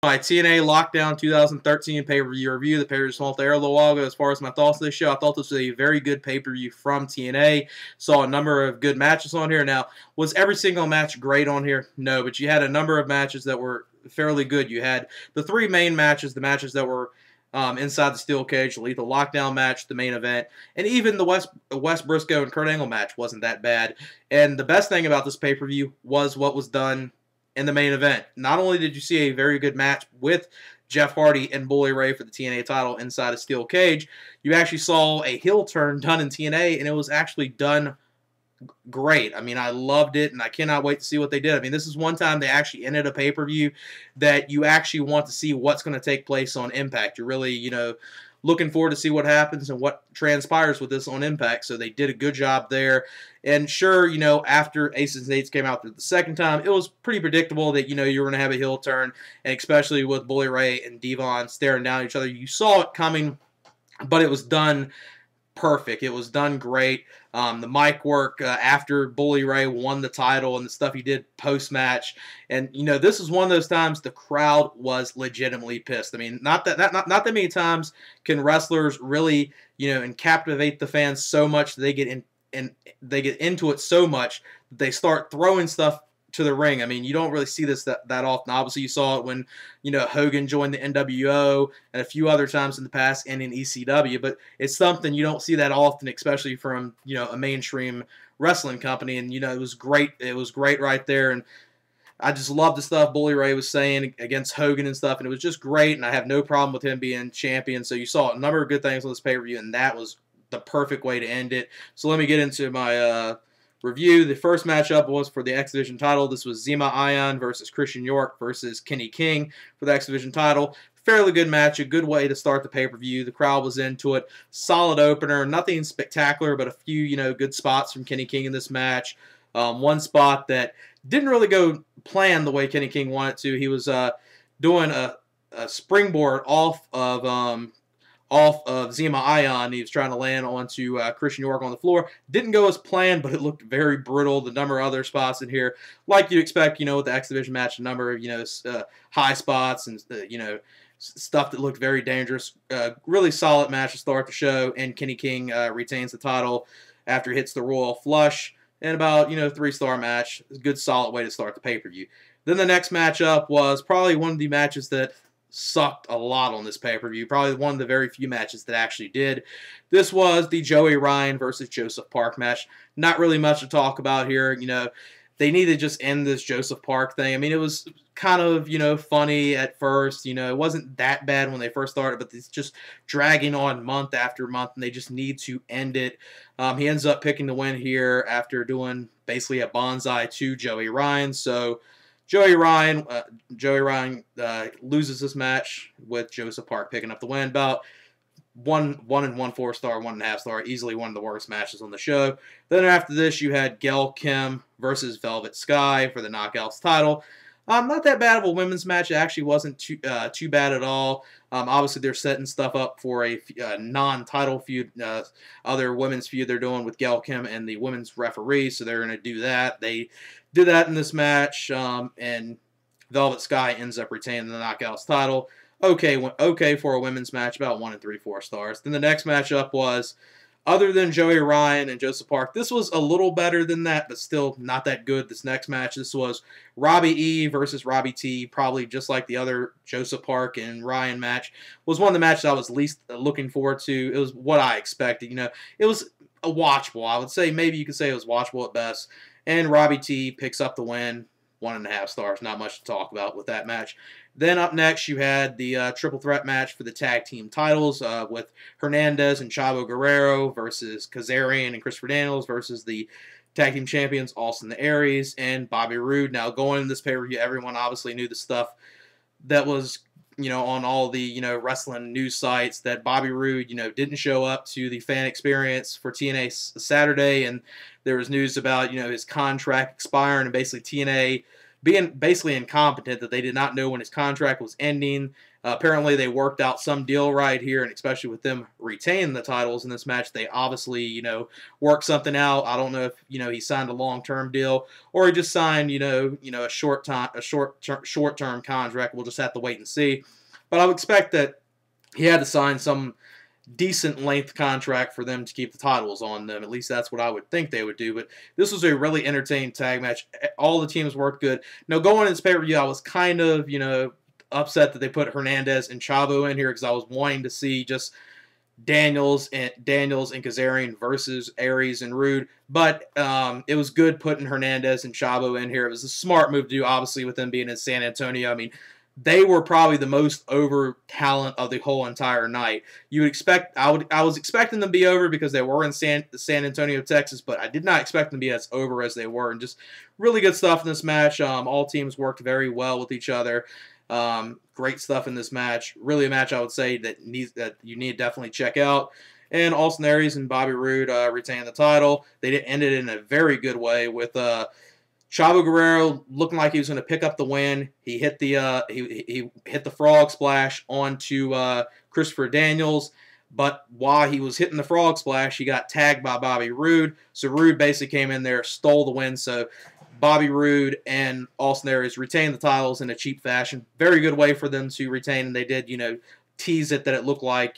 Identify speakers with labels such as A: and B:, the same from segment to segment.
A: My TNA Lockdown 2013 pay-per-view review. The pay-per-view small there a little while ago. As far as my thoughts of this show, I thought this was a very good pay-per-view from TNA. Saw a number of good matches on here. Now, was every single match great on here? No, but you had a number of matches that were fairly good. You had the three main matches, the matches that were inside the steel cage, the Lethal Lockdown match, the main event, and even the West Briscoe and Kurt Angle match wasn't that bad. And the best thing about this pay-per-view was what was done in the main event. Not only did you see a very good match with Jeff Hardy and Bully Ray for the TNA title inside a steel cage, you actually saw a heel turn done in TNA, and it was actually done great. I mean, I loved it, and I cannot wait to see what they did. I mean, this is one time they actually ended a pay-per-view that you actually want to see what's going to take place on Impact. You're really, looking forward to see what happens and what transpires with this on Impact. So they did a good job there. And sure, after Aces and Eights came out the second time, it was pretty predictable that, you were going to have a heel turn, and especially with Bully Ray and Devon staring down at each other. You saw it coming, but it was done perfect. It was done great. The mic work after Bully Ray won the title and the stuff he did post-match. And, this is one of those times the crowd was legitimately pissed. I mean, not that many times can wrestlers really, and captivate the fans so much that they get into it so much that they start throwing stuff to the ring. I mean, you don't really see this that often. Obviously, you saw it when, Hogan joined the NWO and a few other times in the past and in ECW, but it's something you don't see that often, especially from, a mainstream wrestling company. And, it was great. It was great right there. And I just love the stuff Bully Ray was saying against Hogan and stuff, and it was just great, and I have no problem with him being champion. So you saw a number of good things on this pay-per-view, and that was the perfect way to end it. So let me get into my review. The first matchup was for the X Division title. This was Zema Ion versus Christian York versus Kenny King for the X Division title. Fairly good match, a good way to start the pay-per-view. The crowd was into it. Solid opener, nothing spectacular, but a few, good spots from Kenny King in this match. One spot that didn't really go planned the way Kenny King wanted to. He was doing a springboard off of Zema Ion. He was trying to land onto Christian York on the floor. Didn't go as planned, but it looked very brutal. The number of other spots in here, like you'd expect, with the X Division match, a number of, high spots and, stuff that looked very dangerous. Really solid match to start the show, and Kenny King retains the title after he hits the Royal Flush. And about, 3-star match. A good, solid way to start the pay-per-view. Then the next matchup was probably one of the matches that sucked a lot on this pay-per-view. Probably one of the very few matches that actually did. This was the Joey Ryan versus Joesph Park match. Not really much to talk about here. They need to just end this Joesph Park thing. I mean, it was kind of, funny at first. It wasn't that bad when they first started, but it's just dragging on month after month, and they just need to end it. He ends up picking the win here after doing basically a bonsai to Joey Ryan. So Joey Ryan loses this match with Joesph Park picking up the win. About 1 1/4 star, 1.5 star, easily one of the worst matches on the show. Then after this, you had Gail Kim versus Velvet Sky for the Knockouts title. Not that bad of a women's match. It actually wasn't too bad at all. Obviously, they're setting stuff up for a non-title feud, other women's feud they're doing with Gail Kim and the women's referee, so they're going to do that. They did that in this match, and Velvet Sky ends up retaining the Knockouts title. Okay for a women's match, about 1 3/4 stars. Then the next matchup was, other than Joey Ryan and Joesph Park, this was a little better than that, but still not that good. This next match, this was Robbie E versus Robbie T, probably just like the other Joesph Park and Ryan match. Was one of the matches I was least looking forward to. It was what I expected. It was a watchable. I would say maybe you could say it was watchable at best. And Robbie T picks up the win, 1.5 stars. Not much to talk about with that match. Then up next, you had the triple threat match for the tag team titles with Hernandez and Chavo Guerrero versus Kazarian and Christopher Daniels versus the tag team champions Austin the Aries and Bobby Roode. Now, going into this pay-per-view, everyone obviously knew the stuff that was, on all the, wrestling news sites, that Bobby Roode, didn't show up to the fan experience for TNA Saturday, and there was news about, his contract expiring, and basically TNA being basically incompetent, that they did not know when his contract was ending. Apparently, they worked out some deal right here, and especially with them retaining the titles in this match, they obviously, worked something out. I don't know if, he signed a long-term deal or he just signed, a short-term contract. We'll just have to wait and see. But I would expect that he had to sign some decent length contract for them to keep the titles on them. At least that's what I would think they would do. But this was a really entertaining tag match. All the teams worked good. Now, going into this pay-per-view, I was kind of, upset that they put Hernandez and Chavo in here because I was wanting to see just Daniels and Kazarian versus Aries and Roode. But it was good putting Hernandez and Chavo in here. It was a smart move to do, obviously, with them being in San Antonio. I mean, they were probably the most over talent of the whole entire night. You would expect, I was expecting them to be over because they were in San Antonio, Texas, but I did not expect them to be as over as they were. And just really good stuff in this match. All teams worked very well with each other. Great stuff in this match. Really a match I would say that you need to definitely check out. And Austin Aries and Bobby Roode retaining the title. They ended it in a very good way with Chavo Guerrero looking like he was going to pick up the win. He hit the he hit the frog splash onto Christopher Daniels. But while he was hitting the frog splash, he got tagged by Bobby Roode. So Roode basically came in there, stole the win. So Bobby Roode and Austin Aries retained the titles in a cheap fashion. Very good way for them to retain, and they did, tease it that it looked like,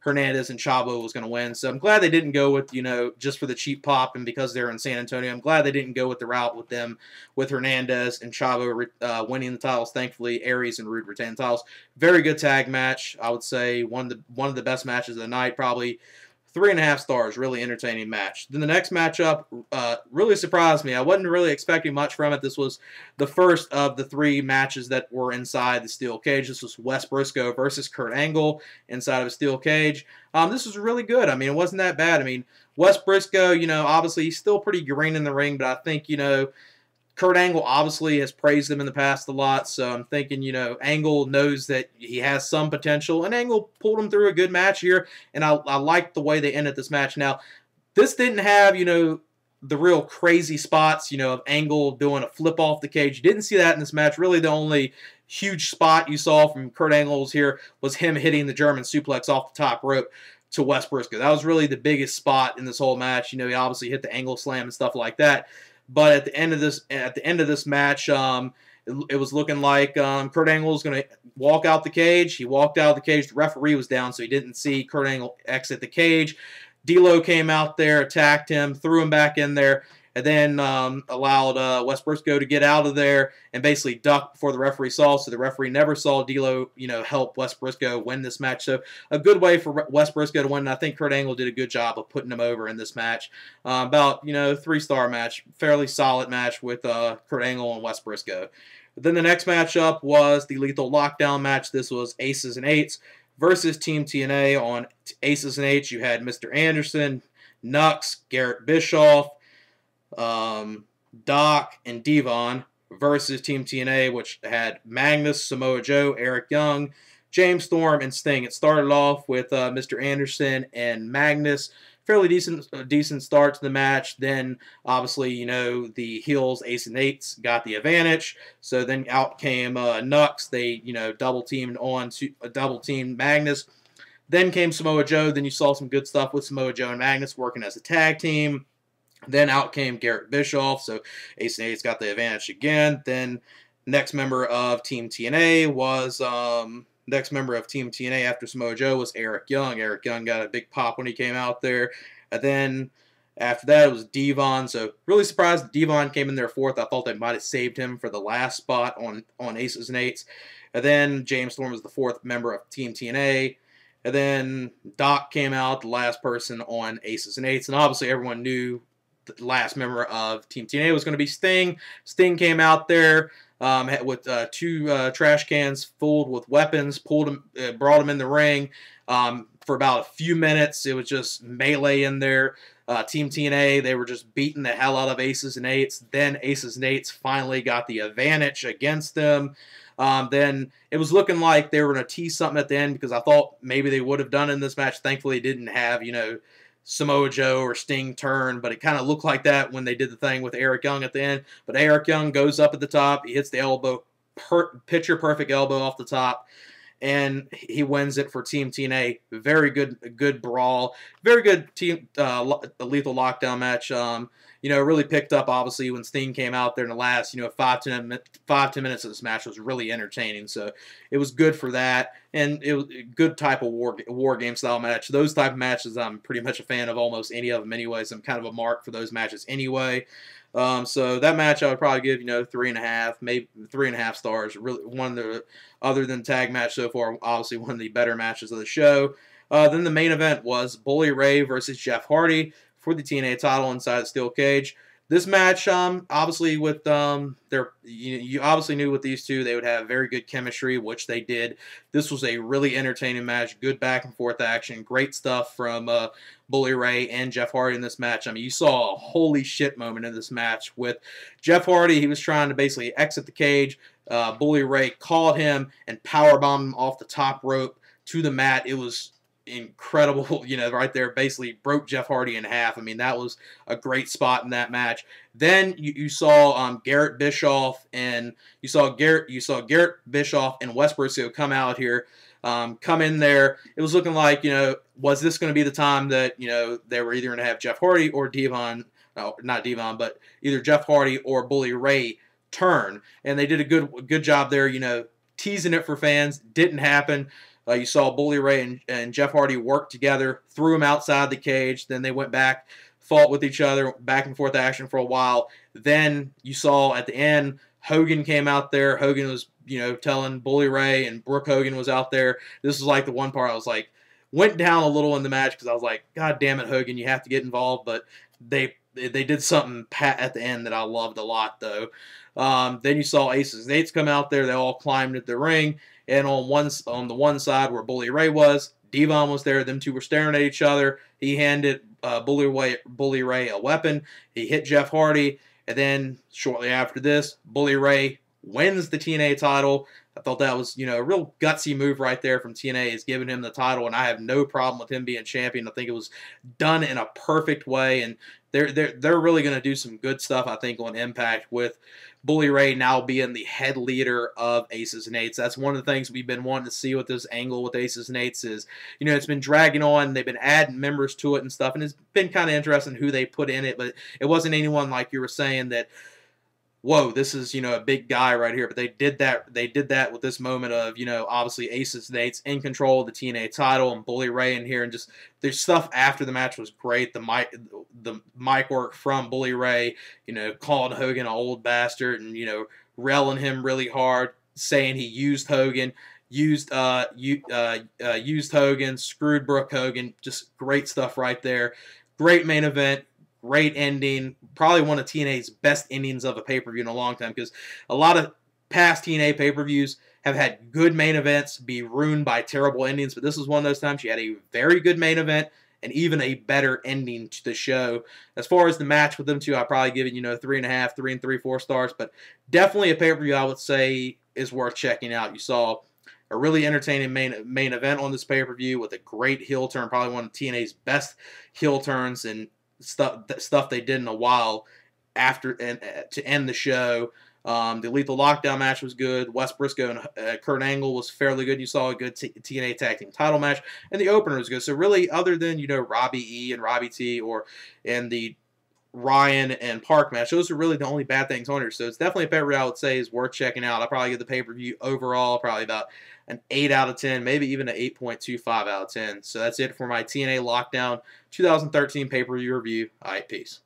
A: Hernandez and Chavo was going to win. So I'm glad they didn't go with, just for the cheap pop and because they're in San Antonio. I'm glad they didn't go with the route with them, with Hernandez and Chavo winning the titles. Thankfully, Aries and Roode retained the titles. Very good tag match. I would say one of the best matches of the night. Probably 3.5 stars, really entertaining match. Then the next matchup really surprised me. I wasn't really expecting much from it. This was the first of the 3 matches that were inside the steel cage. This was Wes Briscoe versus Kurt Angle inside of a steel cage. This was really good. I mean, it wasn't that bad. I mean, Wes Briscoe, obviously he's still pretty green in the ring, but I think, Kurt Angle obviously has praised him in the past a lot, so I'm thinking, Angle knows that he has some potential, and Angle pulled him through a good match here, and I liked the way they ended this match. Now, this didn't have, the real crazy spots, of Angle doing a flip off the cage. You didn't see that in this match. Really, the only huge spot you saw from Kurt Angle's here was him hitting the German suplex off the top rope to Wes Briscoe. That was really the biggest spot in this whole match. He obviously hit the Angle slam and stuff like that. But at the end of this match, it was looking like Kurt Angle was going to walk out the cage. He walked out of the cage. The referee was down, so he didn't see Kurt Angle exit the cage. D'Lo came out there, attacked him, threw him back in there, and then allowed Wes Briscoe to get out of there and basically duck before the referee saw. So the referee never saw D'Lo, help Wes Briscoe win this match. So a good way for Wes Briscoe to win. And I think Kurt Angle did a good job of putting him over in this match. About 3-star match, fairly solid match with Kurt Angle and Wes Briscoe. But then the next matchup was the Lethal Lockdown match. This was Aces and Eights versus Team TNA. On Aces and Eights, you had Mr. Anderson, Knux, Garrett, Bischoff, Doc, and Devon versus Team TNA, which had Magnus, Samoa Joe, Eric Young, James Storm, and Sting. It started off with Mr. Anderson and Magnus. Fairly decent start to the match. Then, obviously, the heels, Ace and Eights, got the advantage. So then out came Knux. They, double teamed Magnus. Then came Samoa Joe. Then you saw some good stuff with Samoa Joe and Magnus working as a tag team. Then out came Garrett Bischoff, so Ace and Eights got the advantage again. Then next member of Team TNA was after Samoa Joe was Eric Young. Eric Young got a big pop when he came out there. And then after that it was Devon. So really surprised that Devon came in there 4th. I thought they might have saved him for the last spot on Aces and Eights. And then James Storm was the 4th member of Team TNA. And then Doc came out, the last person on Aces and Eights. And obviously everyone knew the last member of Team TNA was going to be Sting. Sting came out there with 2 trash cans filled with weapons, brought him in the ring for about a few minutes. It was just melee in there. Team TNA, they were just beating the hell out of Aces and Eights. Then Aces and Eights finally got the advantage against them. Then it was looking like they were going to tease something at the end because I thought maybe they would have done it in this match. Thankfully, they didn't have, Samoa Joe or Sting turn, but it kind of looked like that when they did the thing with Eric Young at the end. But Eric Young goes up at the top. He hits the elbow, picture perfect elbow off the top, and he wins it for Team TNA. Very good brawl. Very good team lethal lockdown match. Really picked up, obviously, when Sting came out there in the last, 5-10 minutes of this match was really entertaining. So it was good for that. And it was a good type of war game style match. Those type of matches, I'm pretty much a fan of almost any of them anyways. I'm kind of a mark for those matches anyway. So that match I would probably give, 3.5, maybe 3.5 stars. Really, one of the, other than tag match so far, obviously one of the better matches of the show. Then the main event was Bully Ray versus Jeff Hardy for the TNA title inside the steel cage. This match, obviously with you obviously knew with these two they would have very good chemistry, which they did. This was a really entertaining match, good back and forth action, great stuff from Bully Ray and Jeff Hardy in this match. I mean, you saw a holy shit moment in this match with Jeff Hardy. He was trying to basically exit the cage. Bully Ray caught him and powerbombed him off the top rope to the mat. It was incredible, right there, basically broke Jeff Hardy in half. I mean, that was a great spot in that match. Then you saw Garrett Bischoff and you saw Garrett Bischoff and Wes Briscoe come out here, come in there. It was looking like, was this going to be the time that, they were either going to have Jeff Hardy or not Devon, but either Jeff Hardy or Bully Ray turn. And they did a good job there, teasing it for fans. Didn't happen. You saw Bully Ray and Jeff Hardy work together, threw him outside the cage. Then they went back, fought with each other, back and forth action for a while. Then you saw at the end, Hogan came out there. Hogan was, telling Bully Ray, and Brooke Hogan was out there. This was like the one part I was like, went down a little in the match because I was like, God damn it, Hogan, you have to get involved. But they did something at the end that I loved a lot, though. Then you saw Aces and Eights come out there. They all climbed at the ring. And on the one side where Bully Ray was, Devon was there. Them two were staring at each other. He handed Bully Ray a weapon. He hit Jeff Hardy. And then shortly after this, Bully Ray wins the TNA title. I thought that was, a real gutsy move right there from TNA, is giving him the title, and I have no problem with him being champion. I think it was done in a perfect way, and they're really going to do some good stuff, I think, on Impact with Bully Ray now being the head leader of Aces and Eights. That's one of the things we've been wanting to see with this angle with Aces and Eights is, it's been dragging on. They've been adding members to it and stuff, and it's been kind of interesting who they put in it, but it wasn't anyone like you were saying that, whoa, this is, a big guy right here. But they did that with this moment of, obviously Aces and Eights in control of the TNA title and Bully Ray in here. And just their stuff after the match was great. The mic work from Bully Ray, calling Hogan an old bastard and, railing him really hard, saying he used Hogan. Used Hogan, screwed Brooke Hogan. Just great stuff right there. Great main event. Great ending. Probably one of TNA's best endings of a pay-per-view in a long time, because a lot of past TNA pay-per-views have had good main events be ruined by terrible endings, but this was one of those times you had a very good main event and even a better ending to the show. As far as the match with them two, I'd probably give it, 3.5, 3 3/4 stars, but definitely a pay-per-view I would say is worth checking out. You saw a really entertaining main event on this pay-per-view with a great heel turn, probably one of TNA's best heel turns and stuff they did in a while after and to end the show. The Lethal Lockdown match was good. Wes Briscoe and Kurt Angle was fairly good. You saw a good TNA Tag Team title match, and the opener was good. So really, other than Robbie E and Robbie T and the Ryan and Park match, those are really the only bad things on here. So it's definitely a pay-per-view I would say is worth checking out. I'll probably give the pay-per-view overall probably about an 8 out of 10, maybe even an 8.25 out of 10. So that's it for my TNA Lockdown 2013 pay-per-view review. All right, peace.